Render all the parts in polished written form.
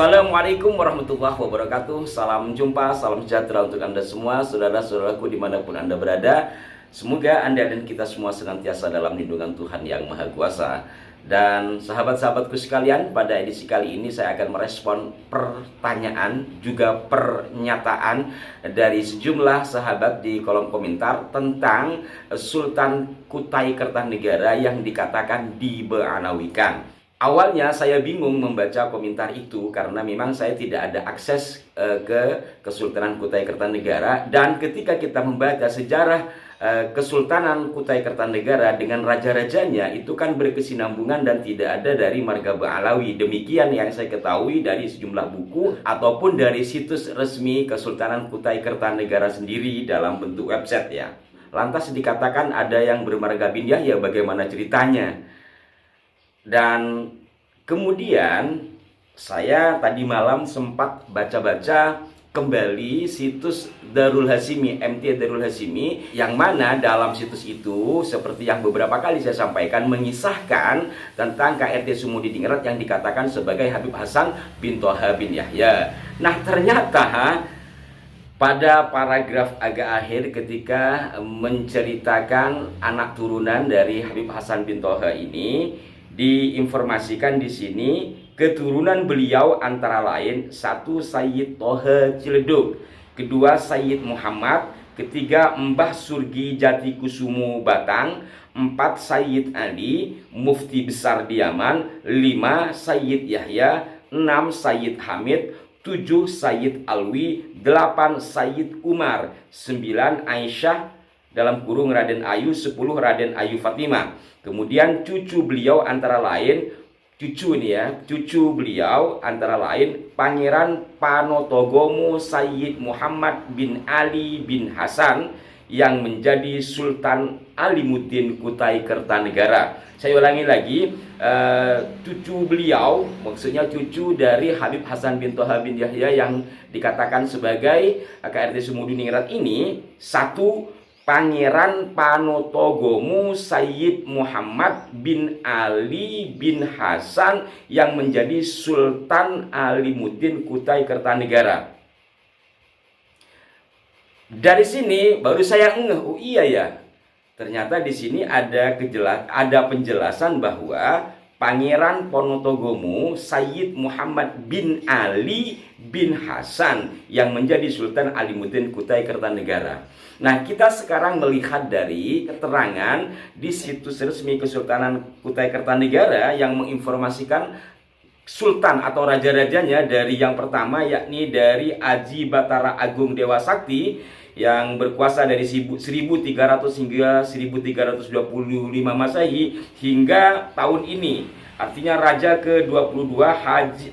Assalamualaikum warahmatullahi wabarakatuh. Salam jumpa, salam sejahtera untuk Anda semua, saudara-saudaraku dimanapun Anda berada. Semoga Anda dan kita semua senantiasa dalam lindungan Tuhan Yang Maha Kuasa. Dan sahabat-sahabatku sekalian, pada edisi kali ini saya akan merespon pertanyaan juga pernyataan dari sejumlah sahabat di kolom komentar tentang Sultan Kutai Kertanegara yang dikatakan dibeanawikan. Awalnya saya bingung membaca komentar itu karena memang saya tidak ada akses ke Kesultanan Kutai Kertanegara. Dan ketika kita membaca sejarah Kesultanan Kutai Kertanegara dengan raja-rajanya, itu kan berkesinambungan dan tidak ada dari marga Ba'alawi. Demikian yang saya ketahui dari sejumlah buku ataupun dari situs resmi Kesultanan Kutai Kertanegara sendiri dalam bentuk website ya. Lantas dikatakan ada yang bermarga Bindiyah, ya bagaimana ceritanya? Dan kemudian saya tadi malam sempat baca-baca kembali situs Darul Hasimi, MT Darul Hasimi, yang mana dalam situs itu seperti yang beberapa kali saya sampaikan mengisahkan tentang KRT Sumudiningrat yang dikatakan sebagai Habib Hasan bin Toha bin Yahya. Nah, ternyata pada paragraf agak akhir ketika menceritakan anak turunan dari Habib Hasan bin Toha ini, diinformasikan di sini keturunan beliau antara lain: 1. Sayyid Toha Ciledug, 2. Sayyid Muhammad, 3. Mbah Surgi Jatikusumo Batang, 4. Sayyid Ali Mufti Besar Diaman, 5. Sayyid Yahya, 6. Sayyid Hamid, 7. Sayyid Alwi, 8. Sayyid Umar, 9. Aisyah dalam kurung Raden Ayu, 10. Raden Ayu Fatimah. Kemudian cucu beliau antara lain, cucu beliau antara lain Pangeran Panotogomo Sayyid Muhammad bin Ali bin Hasan yang menjadi Sultan Alimuddin Kutai Kertanegara. Saya ulangi lagi, cucu beliau, maksudnya cucu dari Habib Hasan bin Toha bin Yahya yang dikatakan sebagai KRT Sumudiningrat ini: 1. Pangeran Panotogomo Sayyid Muhammad bin Ali bin Hasan yang menjadi Sultan Alimuddin Kutai Kertanegara. Dari sini baru saya ngeh, oh iya ya, ternyata di sini ada penjelasan bahwa Pangeran Panotogomo Sayyid Muhammad bin Ali bin Hasan yang menjadi Sultan Alimuddin Kutai Kertanegara. Nah, kita sekarang melihat dari keterangan di situs resmi Kesultanan Kutai Kertanegara yang menginformasikan sultan atau raja-rajanya dari yang pertama, yakni dari Aji Batara Agung Dewa Sakti yang berkuasa dari 1300 hingga 1325 Masehi hingga tahun ini. Artinya raja ke-22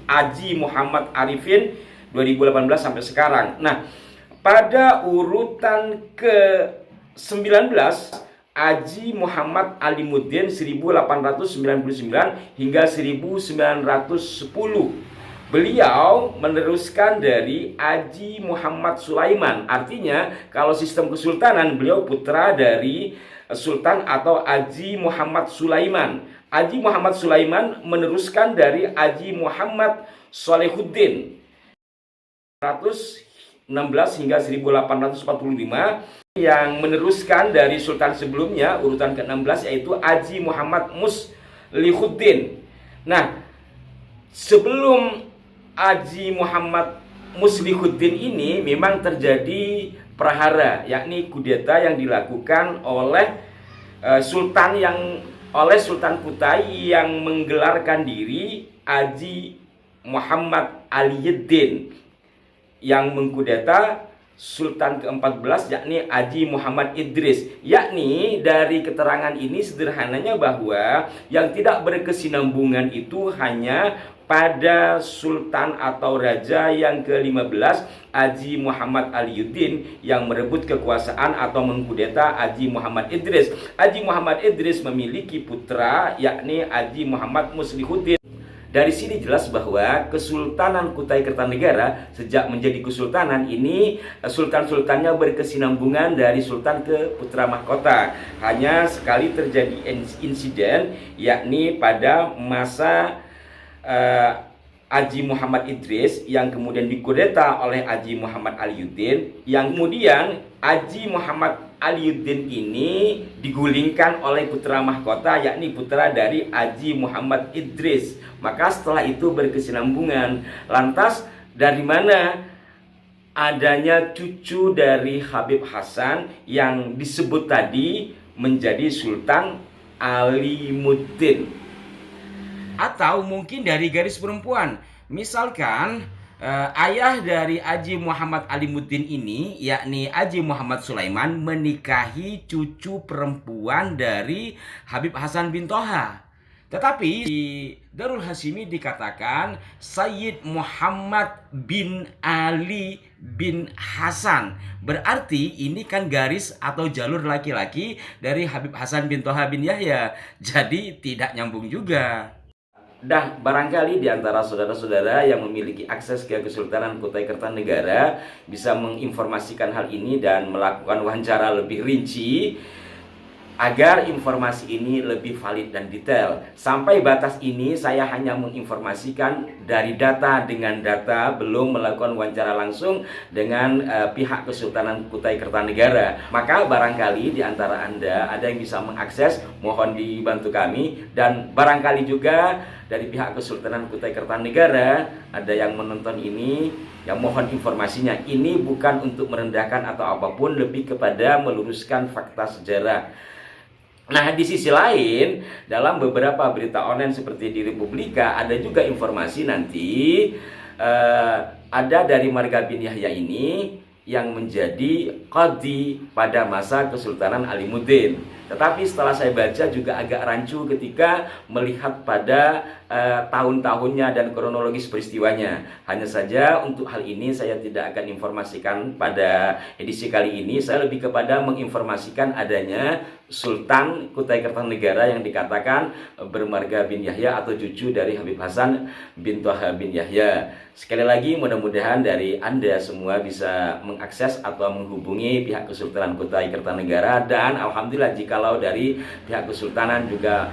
Haji Muhammad Arifin 2018 sampai sekarang. Nah, pada urutan ke-19 Haji Muhammad Alimuddin 1899 hingga 1910. Beliau meneruskan dari Haji Muhammad Sulaiman. Artinya kalau sistem kesultanan, beliau putra dari Sultan atau Haji Muhammad Sulaiman. Haji Muhammad Sulaiman meneruskan dari Haji Muhammad Solehuddin 16 hingga 1845, yang meneruskan dari sultan sebelumnya urutan ke-16 yaitu Haji Muhammad Muslihuddin. Nah, sebelum Haji Muhammad Muslihuddin ini memang terjadi prahara, yakni kudeta yang dilakukan oleh Sultan Kutai yang menggelarkan diri Haji Muhammad Aliuddin yang mengkudeta Sultan ke-14, yakni Haji Muhammad Idris. Yakni dari keterangan ini sederhananya bahwa yang tidak berkesinambungan itu hanya pada sultan atau raja yang ke-15 Haji Muhammad Aliuddin yang merebut kekuasaan atau mengkudeta Haji Muhammad Idris. Haji Muhammad Idris memiliki putra, yakni Haji Muhammad Muslihuddin. Dari sini jelas bahwa Kesultanan Kutai Kertanegara sejak menjadi kesultanan ini, sultan-sultannya berkesinambungan dari sultan ke putra mahkota. Hanya sekali terjadi insiden, yakni pada masa Haji Muhammad Idris yang kemudian dikudeta oleh Haji Muhammad Aliuddin, yang kemudian Haji Muhammad Aliuddin ini digulingkan oleh putra mahkota, yakni putra dari Haji Muhammad Idris. Maka setelah itu berkesinambungan. Lantas dari mana adanya cucu dari Habib Hasan yang disebut tadi menjadi Sultan Alimuddin? Atau mungkin dari garis perempuan. Misalkan ayah dari Haji Muhammad Alimuddin ini, yakni Haji Muhammad Sulaiman, menikahi cucu perempuan dari Habib Hasan bin Toha. Tetapi di Darul Hashimi dikatakan Sayyid Muhammad bin Ali bin Hasan. Berarti ini kan garis atau jalur laki-laki dari Habib Hasan bin Toha bin Yahya. Jadi tidak nyambung juga. Dan barangkali di antara saudara-saudara yang memiliki akses ke Kesultanan Kutai Kertanegara bisa menginformasikan hal ini dan melakukan wawancara lebih rinci agar informasi ini lebih valid dan detail. Sampai batas ini saya hanya menginformasikan dari data dengan data, belum melakukan wawancara langsung dengan pihak Kesultanan Kutai Kertanegara. Maka barangkali di antara Anda ada yang bisa mengakses, mohon dibantu kami. Dan barangkali juga dari pihak Kesultanan Kutai Kertanegara ada yang menonton ini, yang mohon informasinya. Ini bukan untuk merendahkan atau apapun, lebih kepada meluruskan fakta sejarah. Nah, di sisi lain, dalam beberapa berita online seperti di Republika, ada juga informasi nanti ada dari Marga bin Yahya ini yang menjadi qadhi pada masa Kesultanan Alimuddin. Tetapi setelah saya baca juga agak rancu ketika melihat pada tahun-tahunnya dan kronologis peristiwanya. Hanya saja untuk hal ini saya tidak akan informasikan pada edisi kali ini. Saya lebih kepada menginformasikan adanya Sultan Kutai Kertanegara yang dikatakan bermarga bin Yahya atau cucu dari Habib Hasan bin Toha bin Yahya. Sekali lagi mudah-mudahan dari Anda semua bisa mengakses atau menghubungi pihak Kesultanan Kutai Kertanegara, dan alhamdulillah jikalau dari pihak Kesultanan juga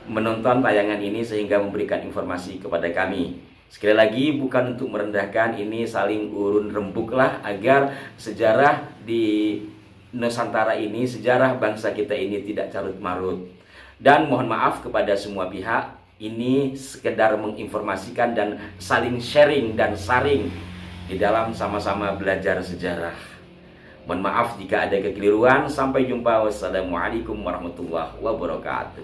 menonton tayangan ini sehingga memberikan informasi kepada kami. Sekali lagi bukan untuk merendahkan, ini saling urun rembuklah agar sejarah di Nusantara ini, sejarah bangsa kita ini tidak carut marut. Dan mohon maaf kepada semua pihak, ini sekedar menginformasikan dan saling sharing dan saring di dalam sama-sama belajar sejarah. Mohon maaf jika ada kekeliruan. Sampai jumpa. Wassalamualaikum warahmatullahi wabarakatuh.